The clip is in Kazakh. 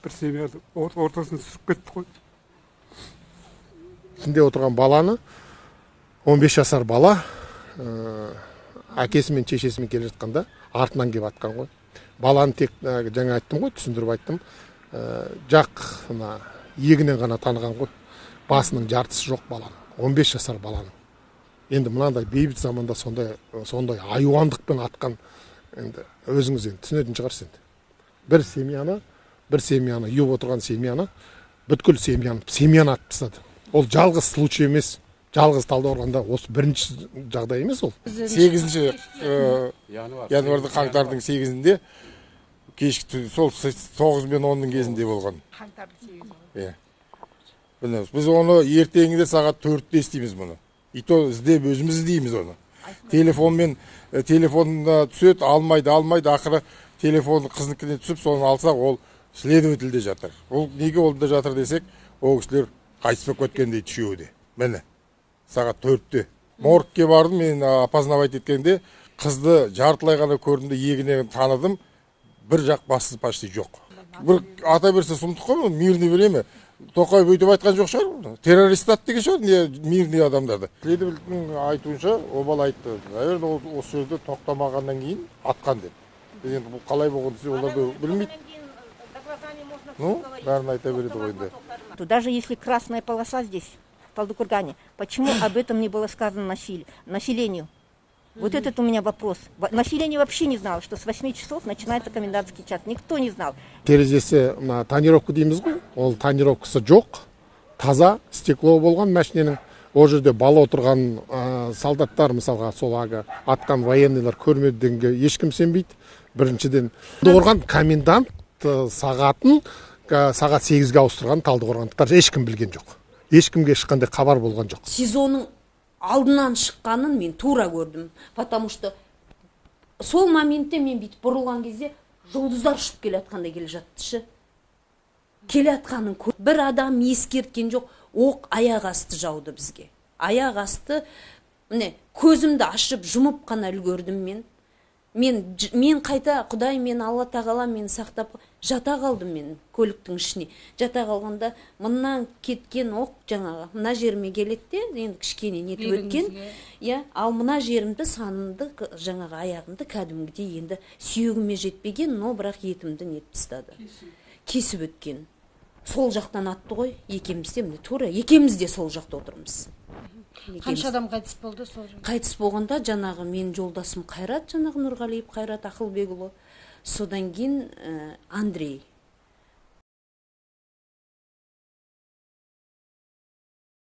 бір семьяны ортасына түсіп кетті ғой. Ішінде отырған баланы 15 жасар бала әкесі мен шешесімен келе жатқанда артынан келіп атқан ғой. Баланы тек жаңа айттым ғой, түсіндіріп айттым. Жақ егінен ғана таныған ғой. Басының жартысы жоқ баланың. 15 жасар баланың. Енді мынандай бейбіт заманда сондай айуандықпен атқан, енді өзіңіз енді түсінетін шығарсыз енді. Бір семьяны үйіп отырған семьяны, бүткіл семьяны атып тастады. Ол жалғыз случай емес. Жалғыз Талдықорғанда осы бірінші жағдай емес ол. 8 январдың қаңтардың 8-інде кешкі сол 9 мен 10-ның кезінде болған. Біз оны ертеңінде сағат 4-те естиміз бұны. И то іздеп өзіміз іздейміз оны. Телефонына түсет, алмайды, ақыры телефонның қызыныкіне түсіп, соны алсақ, ол следовательде жатыр. Ол неге олда жатыр десек, ол кісілер қайтыс болып кеткендей үшеуі. Міне, сағат 4-те. Моргке бардым, мен опознавать еткенде, қызды жартылай ғана көрдім де егінен таныдым, бір жақ басы почти жоқ. Бір ата берсе сұмдық қой, мирный время. Тоқаев өйтіп айтқан жоқ шығар, террорист ат деген шығар, мирный адамдарды. Следовательдің айтуынша, о бала айтты, наверное, осы жерде тоқтамағаннан кейін атқан деп. Біз енді бұл қалай болған десе, оларды білмейді. Ну, бәрін айта береді ғой енді. Даже если красная полоса здесь, в Талдыкургане, почему об этом не было сказано населению? Вот этот у меня вопрос. Население вообще не знало, что с 8 часов начинается комендантский час. Никто не знал. Терезесі тонировка дейміз ғой. Ол тонировкасы жоқ. Таза стекло болған машиненің. Ол жерде бала отырған солдаттар, мысалға, сол атқан военныйлар көрмеденге ешкім сенбейді. Біріншіден, Талдықорған комендант сағатын сағат 8-ге ауыстырған талдықорғандықтар ешкім білген жоқ. Ешкімге ешқандай хабар болған жоқ. Сезонның алдынан шыққанын мен тура көрдім. Потому что сол моментте мен бүйтіп бұрылған кезде жұлдыздар ұшып келе жатқандай келе жатты. Келе жатқанын бір адам ескерткен жоқ. Оқ аяқ асты жауды бізге. Аяқ асты, көзімді ашып жұмып қана үлгердім мен. Мен қайта, Құдай мен Алла тағала мен сақтап жата қалдым мен көліктің ішіне. Жата қалғанда мыннан кеткен оқ жаңағы мына жеріме келетте, енді кішкене нетіп өткен. Ал мына жерімді санымды жаңағы аяғымды кәдімгідей енді сүйегіме жетпеген, но бірақ етімді нетіп тастады. Кесіп өткен. Сол жақтан атты ғой, екеуміз де тура, екеуміз де сол жақта отырмыз. Қанша адам қайтыс болды сол жерде? Қайтыс болғанда жаңағы мен жолдасым Қайрат, жаңағы Нұрғалиев Қайрат Ақылбекұлы, содан кейін Андрей